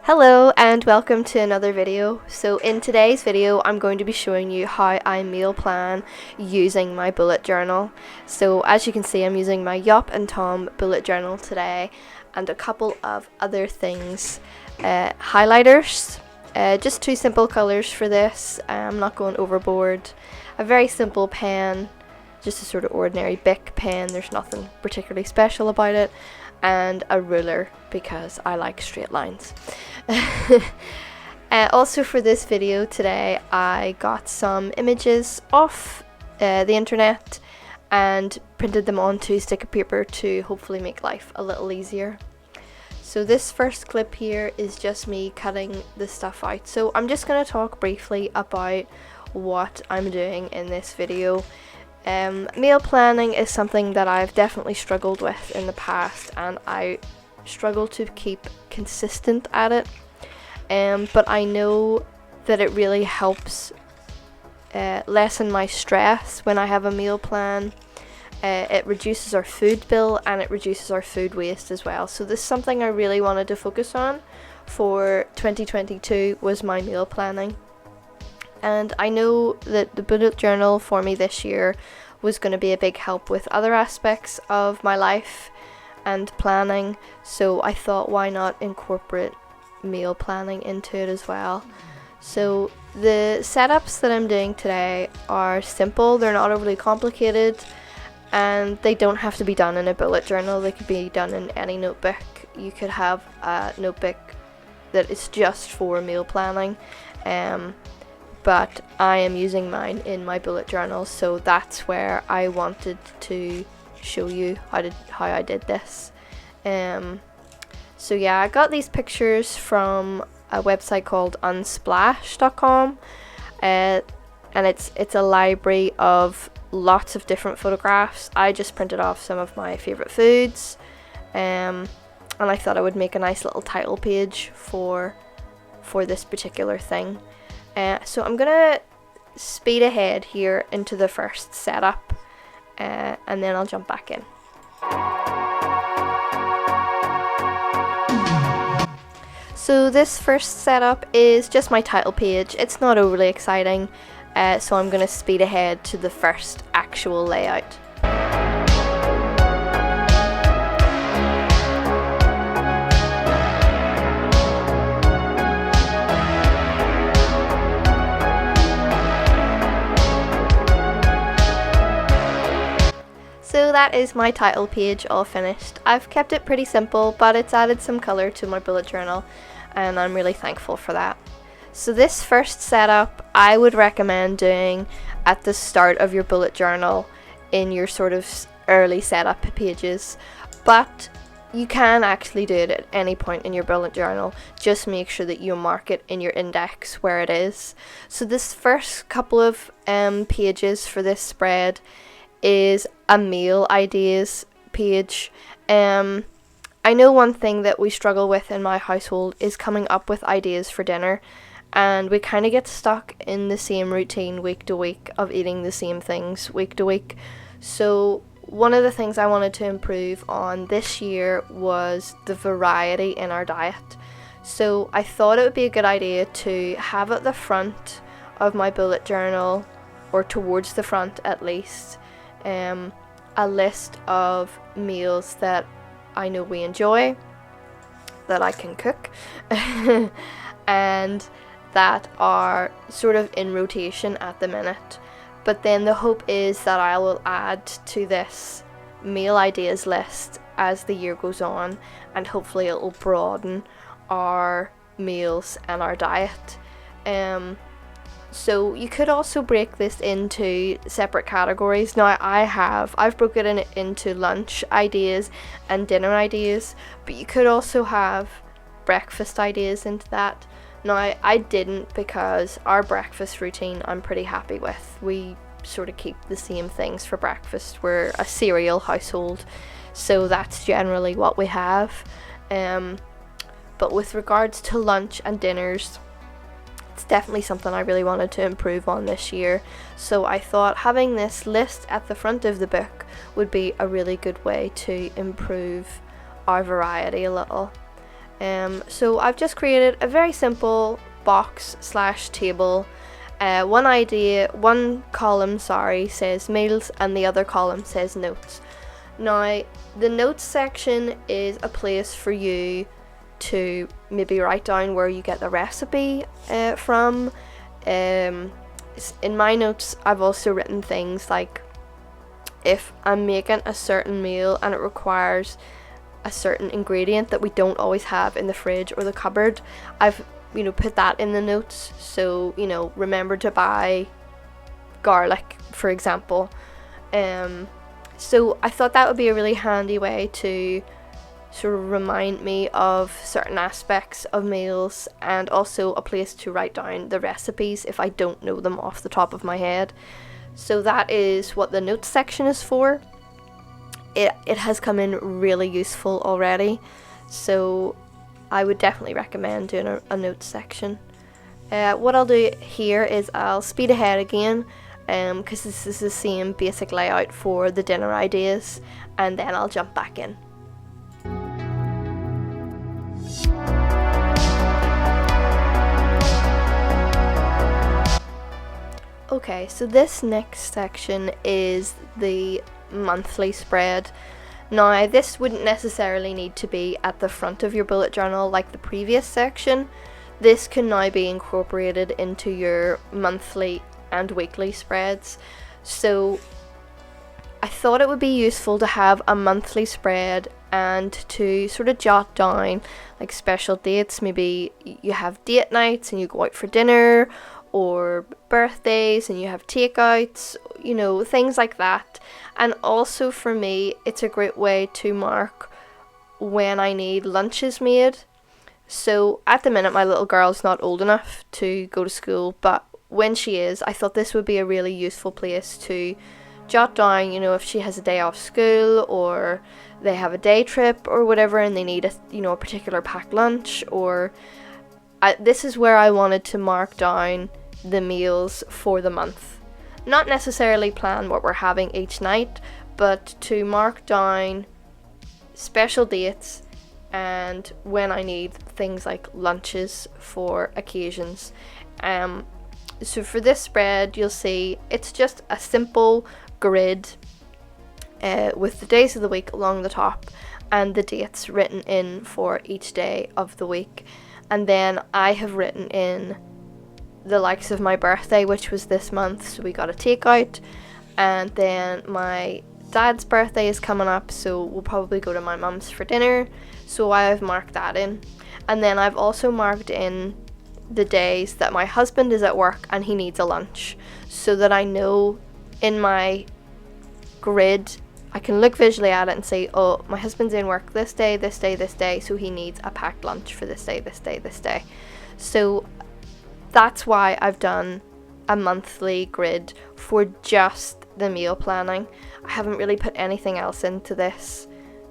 Hello and welcome to another video. So in today's video I'm going to be showing you how I meal plan using my bullet journal. So as you can see, I'm using my Yup and Tom bullet journal today and a couple of other things. Highlighters, just two simple colours for this. I'm not going overboard. A very simple pen, just a sort of ordinary Bic pen, there's nothing particularly special about it. And a ruler because I like straight lines. Also for this video today I got some images off the internet and printed them onto sticker paper to hopefully make life a little easier. So this first clip here is just me cutting the stuff out. So I'm just going to talk briefly about what I'm doing in this video. Meal planning is something that I've definitely struggled with in the past, and I struggle to keep consistent at it, but I know that it really helps lessen my stress when I have a meal plan. It reduces our food bill and it reduces our food waste as well. So this is something I really wanted to focus on for 2022 was my meal planning. And I know that the bullet journal for me this year was going to be a big help with other aspects of my life and planning, so I thought why not incorporate meal planning into it as well. So the setups that I'm doing today are simple, they're not overly complicated, and they don't have to be done in a bullet journal. They could be done in any notebook. You could have a notebook that is just for meal planning, but I am using mine in my bullet journal, so that's where I wanted to show you how I did this. So yeah, I got these pictures from a website called unsplash.com, and it's a library of lots of different photographs. I just printed off some of my favorite foods, and I thought I would make a nice little title page for this particular thing. So I'm gonna speed ahead here into the first setup, and then I'll jump back in. So this first setup is just my title page. It's not overly exciting, so I'm gonna speed ahead to the first actual layout. So that is my title page all finished. I've kept it pretty simple, but it's added some colour to my bullet journal, and I'm really thankful for that. So this first setup I would recommend doing at the start of your bullet journal in your sort of early setup pages, but you can actually do it at any point in your bullet journal. Just make sure that you mark it in your index where it is. So this first couple of pages for this spread is a meal ideas page. I know one thing that we struggle with in my household is coming up with ideas for dinner, and we kind of get stuck in the same routine week to week of eating the same things week to week. So one of the things I wanted to improve on this year was the variety in our diet. So I thought it would be a good idea to have at the front of my bullet journal, or towards the front at least, a list of meals that I know we enjoy, that I can cook, and that are sort of in rotation at the minute. But then the hope is that I will add to this meal ideas list as the year goes on, and hopefully it will broaden our meals and our diet. So you could also break this into separate categories. Now I've broken it into lunch ideas and dinner ideas, but you could also have breakfast ideas into that. Now I didn't, because our breakfast routine I'm pretty happy with. We sort of keep the same things for breakfast. We're a cereal household, so that's generally what we have. But with regards to lunch and dinners, it's definitely something I really wanted to improve on this year, so I thought having this list at the front of the book would be a really good way to improve our variety a little. So I've just created a very simple box / table. One column says meals, and the other column says notes. Now, the notes section is a place for you to maybe write down where you get the recipe from. In my notes, I've also written things like if I'm making a certain meal and it requires a certain ingredient that we don't always have in the fridge or the cupboard, I've put that in the notes. So remember to buy garlic, for example. So I thought that would be a really handy way to sort of remind me of certain aspects of meals, and also a place to write down the recipes if I don't know them off the top of my head. So that is what the notes section is for. It has come in really useful already, so I would definitely recommend doing a notes section. What I'll do here is I'll speed ahead again, because this is the same basic layout for the dinner ideas, and then I'll jump back in. Okay, so this next section is the monthly spread. Now, this wouldn't necessarily need to be at the front of your bullet journal like the previous section. This can now be incorporated into your monthly and weekly spreads. So I thought it would be useful to have a monthly spread and to sort of jot down like special dates. Maybe you have date nights and you go out for dinner, or birthdays and you have takeouts, things like that. And also for me, it's a great way to mark when I need lunches made. So at the minute, my little girl's not old enough to go to school, but when she is, I thought this would be a really useful place to jot down, if she has a day off school, or they have a day trip or whatever, and they need a particular packed lunch, or this is where I wanted to mark down the meals for the month. Not necessarily plan what we're having each night, but to mark down special dates and when I need things like lunches for occasions. So for this spread, you'll see it's just a simple grid with the days of the week along the top and the dates written in for each day of the week. And then I have written in the likes of my birthday, which was this month, so we got a takeout. And then my dad's birthday is coming up, so we'll probably go to my mum's for dinner, so I've marked that in. And then I've also marked in the days that my husband is at work and he needs a lunch, so that I know in my grid I can look visually at it and say, oh, my husband's in work this day, this day, this day, so he needs a packed lunch for this day, this day, this day. So that's why I've done a monthly grid for just the meal planning. I haven't really put anything else into this.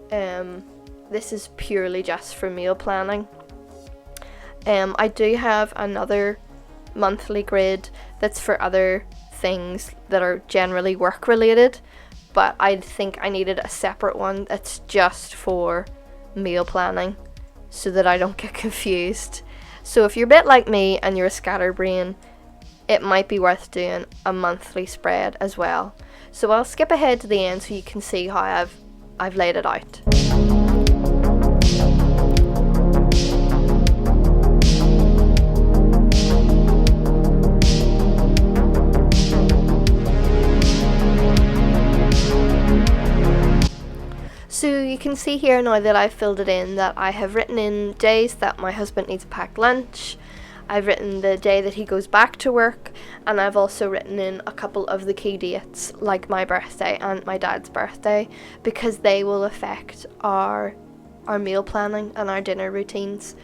This is purely just for meal planning. I do have another monthly grid that's for other things that are generally work related, but I think I needed a separate one that's just for meal planning so that I don't get confused. So if you're a bit like me and you're a scatterbrain, it might be worth doing a monthly spread as well. So I'll skip ahead to the end so you can see how I've laid it out. So you can see here now that I've filled it in that I have written in days that my husband needs a packed lunch, I've written the day that he goes back to work, and I've also written in a couple of the key dates like my birthday and my dad's birthday, because they will affect our meal planning and our dinner routines.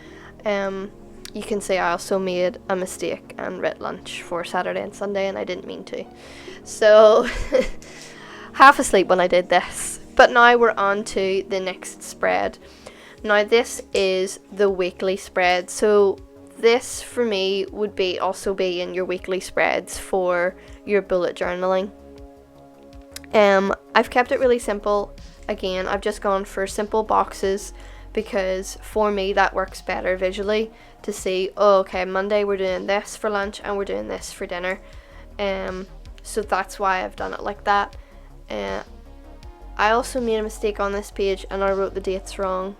You can see I also made a mistake and wrote lunch for Saturday and Sunday, and I didn't mean to. So half asleep when I did this. But now we're on to the next spread. Now this is the weekly spread. So this for me would also be in your weekly spreads for your bullet journaling. I've kept it really simple. Again, I've just gone for simple boxes because for me that works better visually to see, oh, okay, Monday we're doing this for lunch and we're doing this for dinner. So that's why I've done it like that. I also made a mistake on this page and I wrote the dates wrong,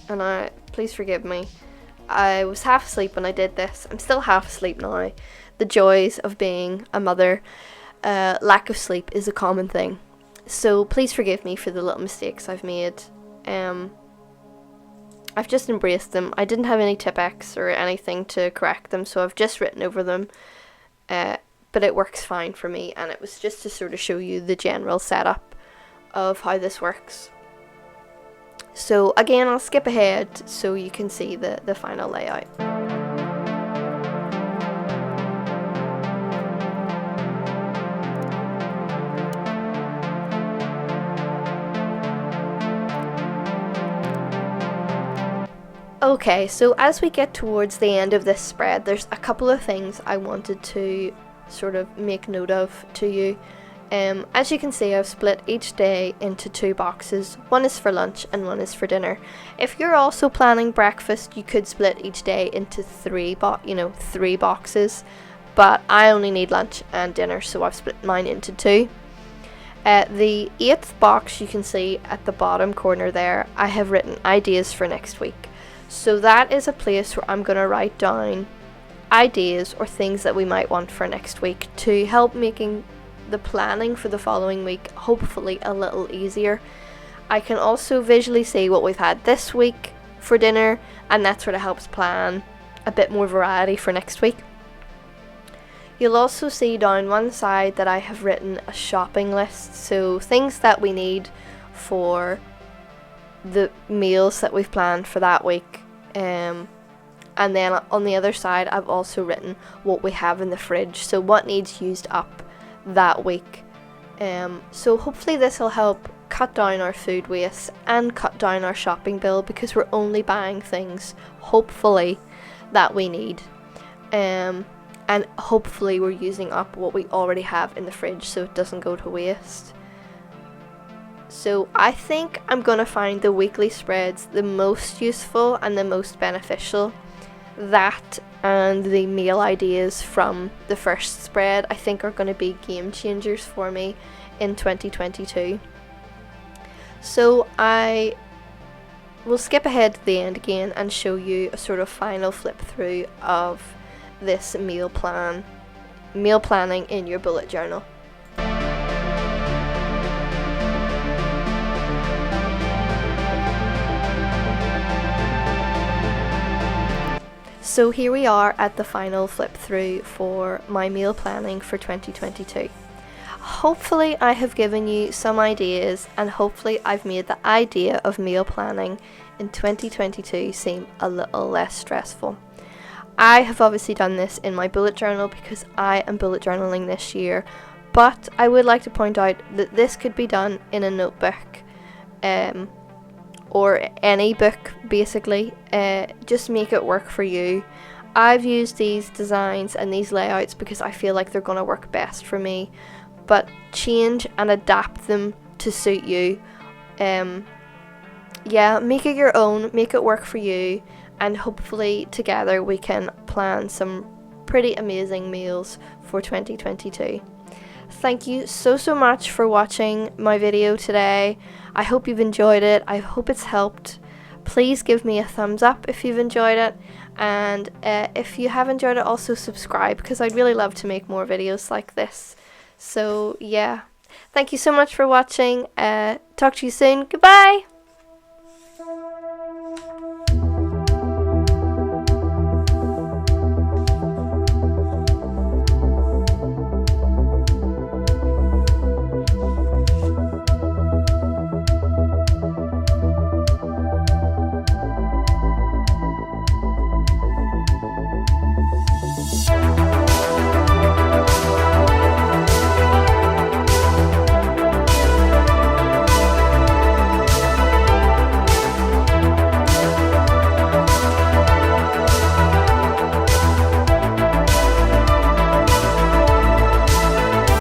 and please forgive me. I was half asleep when I did this. I'm still half asleep now. The joys of being a mother. Lack of sleep is a common thing. So please forgive me for the little mistakes I've made. I've just embraced them. I didn't have any Tipp-Ex or anything to correct them, so I've just written over them. But it works fine for me, and it was just to sort of show you the general setup of how this works. So again, I'll skip ahead so you can see the final layout. Okay, so as we get towards the end of this spread, there's a couple of things I wanted to sort of make note of to you. As you can see, I've split each day into 2 boxes. One is for lunch and one is for dinner. If you're also planning breakfast, you could split each day into 3 boxes, but I only need lunch and dinner, so I've split mine into 2. The 8th box, you can see at the bottom corner there, I have written ideas for next week. So that is a place where I'm going to write down ideas or things that we might want for next week to help making the planning for the following week hopefully a little easier. I can also visually see what we've had this week for dinner, and that sort of helps plan a bit more variety for next week. You'll also see down one side that I have written a shopping list, so things that we need for the meals that we've planned for that week. And then on the other side I've also written what we have in the fridge, so what needs used up that week. So hopefully this will help cut down our food waste and cut down our shopping bill, because we're only buying things hopefully that we need, and hopefully we're using up what we already have in the fridge so it doesn't go to waste. So I think I'm going to find the weekly spreads the most useful and the most beneficial. That and the meal ideas from the first spread I think are going to be game changers for me in 2022. So I will skip ahead to the end again and show you a sort of final flip through of this meal planning in your bullet journal. So here we are at the final flip through for my meal planning for 2022. Hopefully I have given you some ideas, and hopefully I've made the idea of meal planning in 2022 seem a little less stressful. I have obviously done this in my bullet journal because I am bullet journaling this year, but I would like to point out that this could be done in a notebook, or any book basically. Just make it work for you. I've used these designs and these layouts because I feel like they're going to work best for me, but change and adapt them to suit you. Make it your own, make it work for you, and hopefully together we can plan some pretty amazing meals for 2022. Thank you so much for watching my video today. I hope you've enjoyed it. I hope it's helped. Please give me a thumbs up if you've enjoyed it, and if you have enjoyed it, also subscribe, because I'd really love to make more videos like this. So yeah, thank you so much for watching. Talk to you soon. Goodbye.